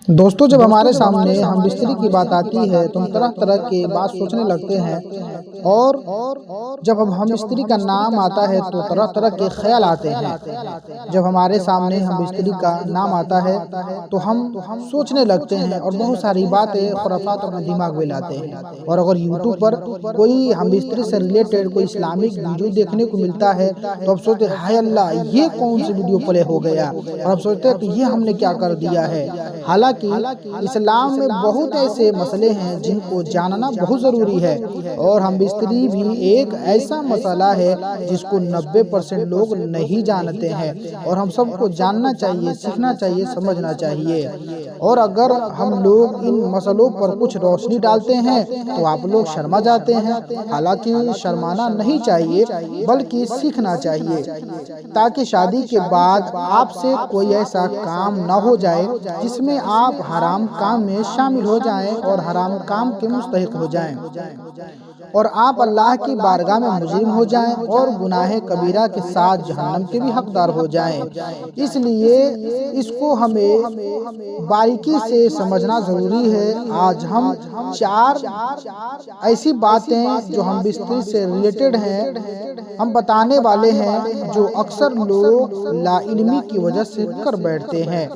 دوستو جب ہمارے سامنے ہم بستری کی بات آتی ہے تو ہم طرح طرح کی بات سوچنے لگتے ہیں، اور جب ہم بستری کا نام آتا ہے تو طرح طرح کے خیال آتے ہیں۔ جب ہمارے سامنے ہم بستری کا نام آتا ہے تو ہم سوچنے لگتے ہیں اور بہت ساری باتیں خرافات اپنے دماغ میں لاتے ہیں۔ اور اگر یوٹیوب پر کوئی ہم بستری سے ریلیٹڈ کوئی اسلامک ویڈیو دیکھنے کو ملتا ہے تو اب سوچتے ہیں ہائے اللہ یہ کون سی ویڈیو پلے ہو گیا، اور اب سوچتے ہیں کہ یہ ہم نے کیا کر دیا ہے۔ حالانکہ اسلام میں بہت ایسے مسئلے ہیں جن کو جاننا بہت ضروری ہے، اور ہم بستری بھی ایک ایسا مسئلہ ہے جس کو 90% لوگ نہیں جانتے ہیں، اور ہم سب کو جاننا چاہیے، سیکھنا چاہیے، سمجھنا چاہیے۔ اور اگر ہم لوگ ان مسئلوں پر کچھ روشنی ڈالتے ہیں تو آپ لوگ شرما جاتے ہیں، حالانکہ شرمانا نہیں چاہیے بلکہ سیکھنا چاہیے، تاکہ شادی کے بعد آپ سے کوئی ایسا کام نہ ہو جائے جس میں آپ حرام کام میں شامل ہو جائیں اور حرام کام کے مستحق ہو جائیں، اور آپ اللہ کی بارگاہ میں مجرم ہو جائیں اور گناہ کبیرہ کے ساتھ جہنم کے بھی حقدار ہو جائیں۔ اس لیے اس کو ہمیں باریکی سے سمجھنا ضروری ہے۔ آج ہم 4 ایسی باتیں جو ہم بستری سے ریلیٹڈ ہیں ہم بتانے والے ہیں، جو اکثر لوگ لا علمی کی وجہ سے کر بیٹھتے ہیں۔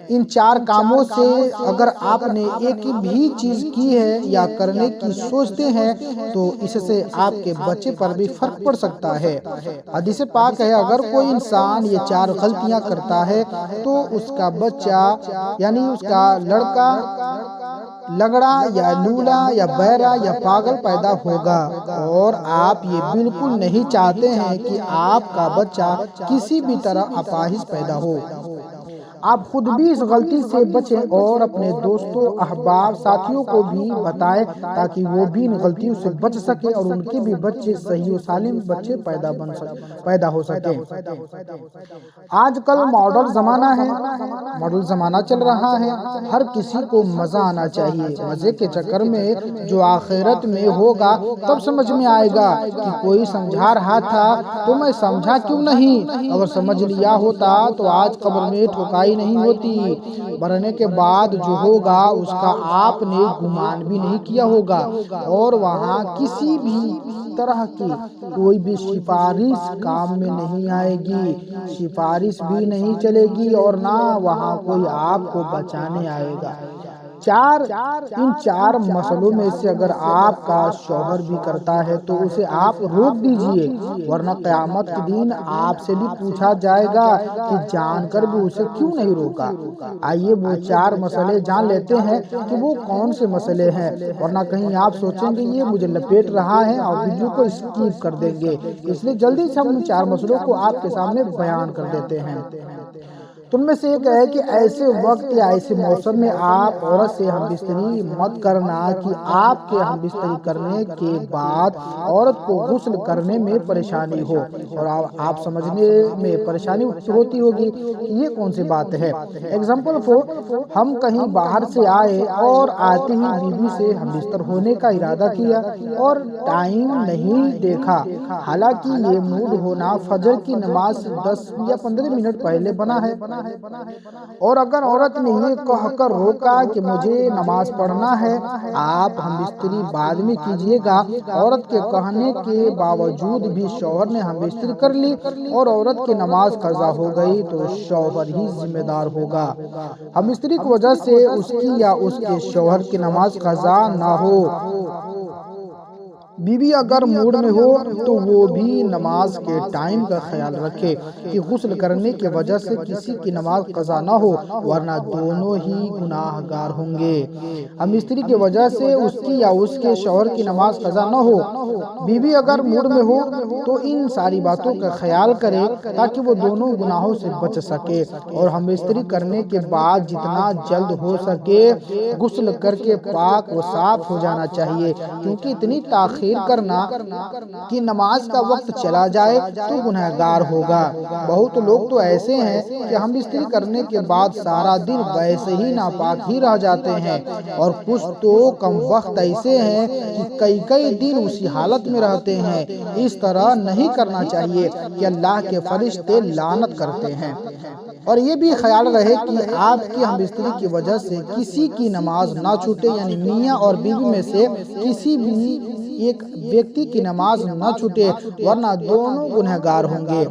ان 4 کاموں سے اگر آپ نے ایک بھی چیز کی ہے یا کرنے کی سوچتے ہیں تو اس سے آپ کے بچے پر بھی فرق پڑ سکتا ہے۔ حدیث پاک ہے اگر کوئی انسان یہ 4 غلطیاں کرتا ہے تو اس کا بچہ یعنی اس کا لڑکا لنگڑا یا لولا یا بہرا یا پاگل پیدا ہوگا، اور آپ یہ بالکل نہیں چاہتے ہیں کہ آپ کا بچہ کسی بھی طرح اپاہج پیدا ہو۔ آپ خود بھی اس غلطی سے بچیں اور اپنے دوستوں، احباب، ساتھیوں کو بھی بتائیں تاکہ وہ بھی ان غلطیوں سے بچ سکیں اور ان کے بھی بچے صحیح و سالم بچے پیدا ہو سکیں۔ آج کل ماڈل زمانہ ہے، ماڈل زمانہ چل رہا ہے، ہر کسی کو مزہ آنا چاہیے۔ مزے کے چکر میں جو آخرت میں ہوگا تب سمجھ میں آئے گا کہ کوئی سمجھا رہا تھا تو میں سمجھا کیوں نہیں، اگر سمجھ لیا ہوتا تو آج قبر میں ٹھکائی نہیں ہوتی، مرنے کے بعد جو ہوگا اس کا آپ نے گمان بھی نہیں کیا ہوگا، اور وہاں کسی بھی طرح کی کوئی بھی سفارش کام میں نہیں آئے گی، سفارش بھی نہیں چلے گی، اور نہ وہاں کوئی آپ کو بچانے آئے گا۔ ان 4 مسئلوں میں سے اگر آپ کا شوہر بھی کرتا ہے تو اسے آپ روک دیجئے، ورنہ قیامت کے دن آپ سے بھی پوچھا جائے گا کہ جان کر بھی اسے کیوں نہیں روکا۔ آئیے وہ 4 مسئلے جان لیتے ہیں کہ وہ کون سے مسئلے ہیں، ورنہ کہیں آپ سوچیں گے یہ مجھے لپیٹ رہا ہے اور ویڈیو کو اسکیپ کر دیں گے، اس لیے جلدی سے ہم ان 4 مسئلوں کو آپ کے سامنے بیان کر دیتے ہیں۔ تم میں سے ایک ہے کہ ایسے وقت یا ایسے موسم میں آپ عورت سے ہم بستری مت کرنا کہ آپ کے ہم بستری کرنے کے بعد عورت کو غسل کرنے میں پریشانی ہو، اور آپ سمجھنے میں پریشانی ہوتی ہوگی کہ یہ کون سی بات ہے۔ ایگزامپل ہم کہیں باہر سے آئے اور آتے ہی بیوی سے ہم بستر ہونے کا ارادہ کیا اور ٹائم نہیں دیکھا، حالانکہ یہ موڈ ہونا فجر کی نماز سے 10 یا 15 منٹ پہلے بنا ہے، اور اگر عورت نے یہ کہہ کر روکا کہ مجھے نماز پڑھنا ہے، آپ ہم بستری بعد میں کیجئے گا۔ عورت کے کہنے کے باوجود بھی شوہر نے ہم بستری کر لی اور عورت کی نماز قضا ہو گئی تو شوہر ہی ذمہ دار ہوگا۔ ہم بستری کی وجہ سے اس کی یا اس کے شوہر کی نماز قضا نہ ہو۔ بیوی اگر موڈ میں ہو تو وہ بھی نماز کے ٹائم کا خیال رکھے کہ غسل کرنے کی وجہ سے کسی کی نماز قضا نہ ہو، ورنہ دونوں ہی گناہ گار ہوں گے۔ ہم بستری کی وجہ سے اس کی یا اس کے شوہر کی نماز قضا نہ ہو۔ بیوی اگر موڈ میں ہو تو ان ساری باتوں کا خیال کرے تاکہ وہ دونوں گناہوں سے بچ سکے، اور ہم بستری کرنے کے بعد جتنا جلد ہو سکے غسل کر کے پاک و صاف ہو جانا چاہیے، کیونکہ اتنی تاخیر کرنا کہ نماز کا وقت چلا جائے تو گنہگار ہوگا۔ بہت لوگ تو ایسے ہیں کہ ہم بستری کرنے کے بعد سارا دن ویسے ہی ناپاک ہی رہ جاتے ہیں، اور کچھ تو کم وقت ایسے ہیں کہ کئی دن اسی حالت میں رہتے ہیں۔ اس طرح نہیں کرنا چاہیے کہ اللہ کے فرشتے لعنت کرتے ہیں۔ اور یہ بھی خیال رہے کہ آپ کی ہم بستری کی وجہ سے کسی کی نماز نہ چھوٹے، یعنی میاں اور بیوی میں سے کسی بھی ایک ویکتی کی نماز نہ چھوٹے، ورنہ دونوں گنہگار ہوں گے۔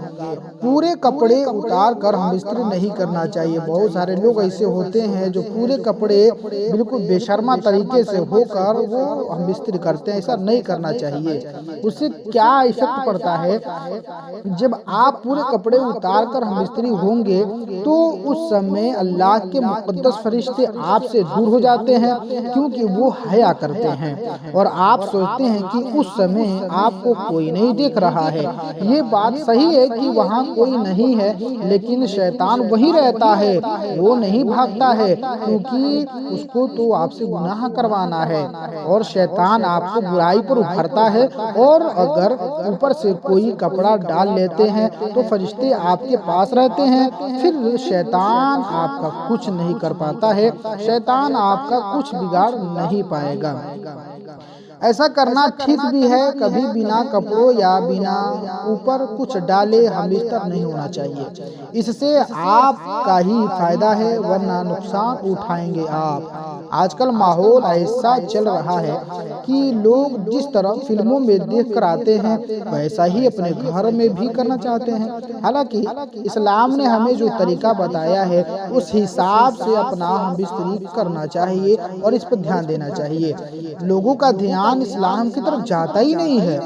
پورے کپڑے اتار کر ہم بستری نہیں کرنا چاہیے۔ بہت سارے لوگ ایسے ہوتے ہیں جو پورے کپڑے بالکل بے شرما طریقے سے ہو کر وہ ہم بستری کرتے ہیں، ایسا نہیں کرنا چاہیے۔ اس سے کیا ایفیکٹ پڑتا ہے، جب آپ پورے کپڑے اتار کر ہم بستری ہوں گے تو اس سمے اللہ کے مقدس فرشتے آپ سے دور ہو جاتے ہیں، کیونکہ وہ حیا کرتے ہیں اور آپ سوچتے ہیں کہ اس سمے آپ کو کوئی نہیں دیکھ رہا ہے۔ یہ بات صحیح ہے کہ وہاں کوئی نہیں ہے، لیکن شیطان وہی رہتا ہے، وہ نہیں بھاگتا ہے، کیونکہ اس کو تو آپ سے گناہ کروانا ہے اور شیطان آپ کو برائی پر ابھارتا ہے۔ اور اگر اوپر سے کوئی کپڑا ڈال لیتے ہیں تو فرشتے آپ کے پاس رہتے ہیں، پھر شیطان آپ کا کچھ نہیں کر پاتا ہے، شیطان آپ کا کچھ بگاڑ نہیں پائے گا۔ ایسا کرنا ٹھیک بھی ہے، کبھی بنا کپڑوں یا بنا اوپر کچھ ڈالے ہم بستر نہیں ہونا چاہیے۔ اس سے آپ کا ہی فائدہ ہے، ورنہ نقصان اٹھائیں گے آپ۔ آج کل ماحول ایسا چل رہا ہے کہ لوگ جس طرح فلموں میں دیکھ کر آتے ہیں ویسا ہی اپنے گھر میں بھی کرنا چاہتے ہیں۔ حالانکہ اسلام نے ہمیں جو طریقہ بتایا ہے اس حساب سے اپنا ہم بستری کرنا چاہیے اور اس پر دھیان دینا چاہیے۔ لوگوں کا دھیان اسلام کی طرف جاتا ہی نہیں ہے،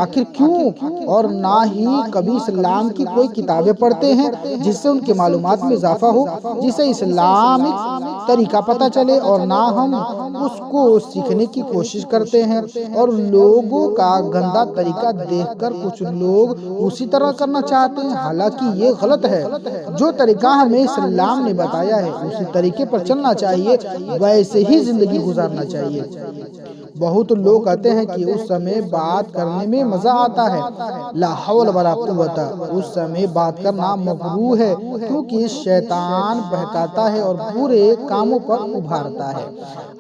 آخر کیوں؟ اور نہ ہی کبھی اسلام کی کوئی کتابیں پڑھتے ہیں جس سے ان کی معلومات میں اضافہ ہو، جسے اسلامک طریقہ پتہ چلے، اور نہ ہم اس کو سیکھنے کی کوشش کرتے ہیں۔ اور لوگوں کا گندا طریقہ دیکھ کر کچھ لوگ اسی طرح کرنا چاہتے ہیں، حالانکہ یہ غلط ہے۔ جو طریقہ ہمیں اسلام نے بتایا ہے اسی طریقے پر چلنا چاہیے، ویسے ہی زندگی گزارنا چاہیے۔ بہت لوگ کہتے ہیں کہ اس سمے بات کرنے میں مزہ آتا ہے، لا حول ولا قوت، اس سمے بات کرنا مکروہ ہے، کیونکہ شیطان بہکاتا ہے اور برے کاموں پر ابھارتا ہے۔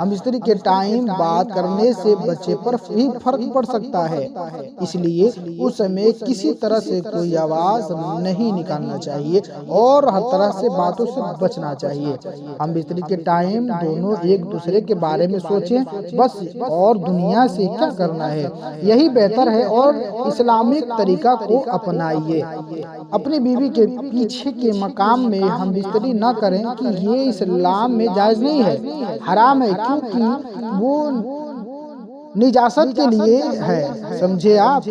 ہم بستری کے ٹائم بات کرنے سے بچے پر بھی فرق پڑ سکتا ہے، اس لیے اس سمے کسی طرح سے کوئی آواز نہیں نکالنا چاہیے اور ہر طرح سے باتوں سے بچنا چاہیے۔ ہم بستری کے ٹائم دونوں ایک دوسرے کے بارے میں سوچیں بس، اور دنیا سے کیا کرنا ہے، یہی بہتر ہے، اور اسلامک طریقہ کو اپنائیے۔ اپنی بیوی کے پیچھے کے مقام میں ہم بستری نہ کریں کہ یہ اسلام میں جائز نہیں ہے، حرام ہے، کیونکہ وہ نجاست کے لیے ہے، سمجھے آپ؟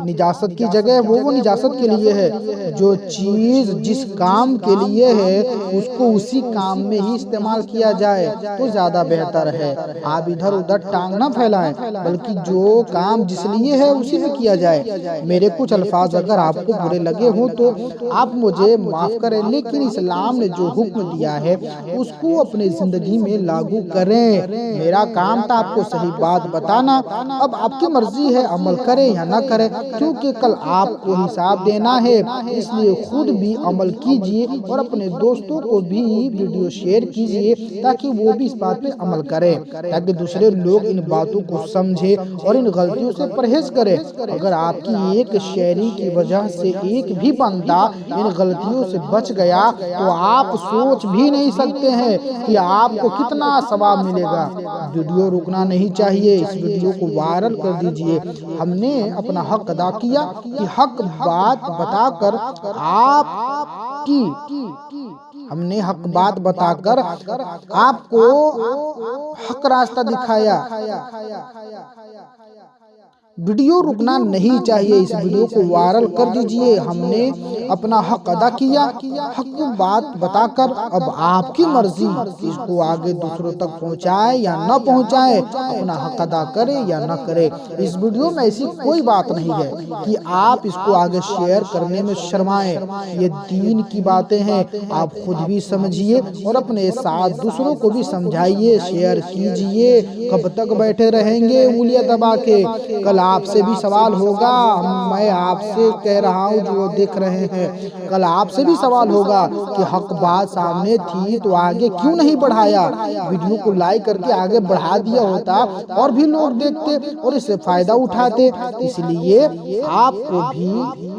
نجاست کی جگہ وہ نجاست کے لیے ہے۔ جو چیز جس کام کے لیے ہے اس کو اسی کام میں ہی استعمال کیا جائے تو زیادہ بہتر ہے۔ آپ ادھر ادھر ٹانگ نہ پھیلائیں، بلکہ جو کام جس لیے ہے اسی میں کیا جائے۔ میرے کچھ الفاظ اگر آپ کو برے لگے ہوں تو آپ مجھے معاف کریں، لیکن اسلام نے جو حکم دیا ہے اس کو اپنی زندگی میں لاگو کریں۔ میرا کام تھا آپ کو صحیح بات بتانا، اب آپ کی مرضی ہے عمل کریں یا نہ کریں، کیونکہ کل آپ کو حساب دینا ہے۔ اس لیے خود بھی عمل کیجئے اور اپنے دوستوں کو بھی ویڈیو شیئر کیجئے تاکہ وہ بھی اس بات پہ عمل کریں، تاکہ دوسرے لوگ ان باتوں کو سمجھیں اور ان غلطیوں سے پرہیز کریں۔ اگر آپ کی ایک شیئرنگ کی وجہ سے ایک بھی بندہ ان غلطیوں سے بچ گیا تو آپ سوچ بھی نہیں سکتے ہیں کہ آپ کو کتنا ثواب ملے گا۔ ویڈیو رکنا نہیں چاہیے، اس ویڈیو کو وائرل کر دیجئے۔ ہم نے اپنا حق ادا کیا کہ حق بات بتا کر آپ کو حق راستہ دکھایا۔ ویڈیو رکنا نہیں چاہیے، اس ویڈیو کو وائرل کر دیجئے۔ ہم نے اپنا حق ادا کیا، حق بات بتا کر، اب آپ کی مرضی اس کو آگے دوسروں تک پہنچائے یا نہ پہنچائے، اپنا حق ادا کرے یا نہ کرے۔ اس ویڈیو میں ایسی کوئی بات نہیں ہے کہ آپ اس کو آگے شیئر کرنے میں شرمائیں، یہ دین کی باتیں ہیں، آپ خود بھی سمجھیے اور اپنے ساتھ دوسروں کو بھی سمجھائیے، شیئر کیجئے۔ کب تک بیٹھے رہیں گے انگلیاں دبا کے؟ کل آپ سے بھی سوال ہوگا، میں آپ سے کہہ رہا ہوں جو دیکھ رہے ہیں، کل آپ سے بھی سوال ہوگا کہ حق بات سامنے تھی تو آگے کیوں نہیں بڑھایا؟ ویڈیو کو لائک کر کے آگے بڑھا دیا ہوتا اور بھی لوگ دیکھتے اور اس سے فائدہ اٹھاتے۔ اس لیے آپ کو بھی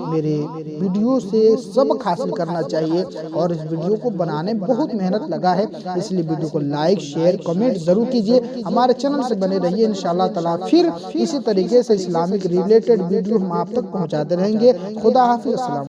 میرے ویڈیو سے سبق حاصل کرنا چاہیے، اور اس ویڈیو کو بنانے بہت محنت لگا ہے، اس لیے ویڈیو کو لائک شیئر کمنٹ ضرور کیجئے، ہمارے چینل سے بنے رہیے، انشاءاللہ تعالیٰ پھر اسی طریقے سے اسلامک ریلیٹڈ ویڈیو ہم آپ تک پہنچاتے رہیں گے۔ خدا حافظ، السلام۔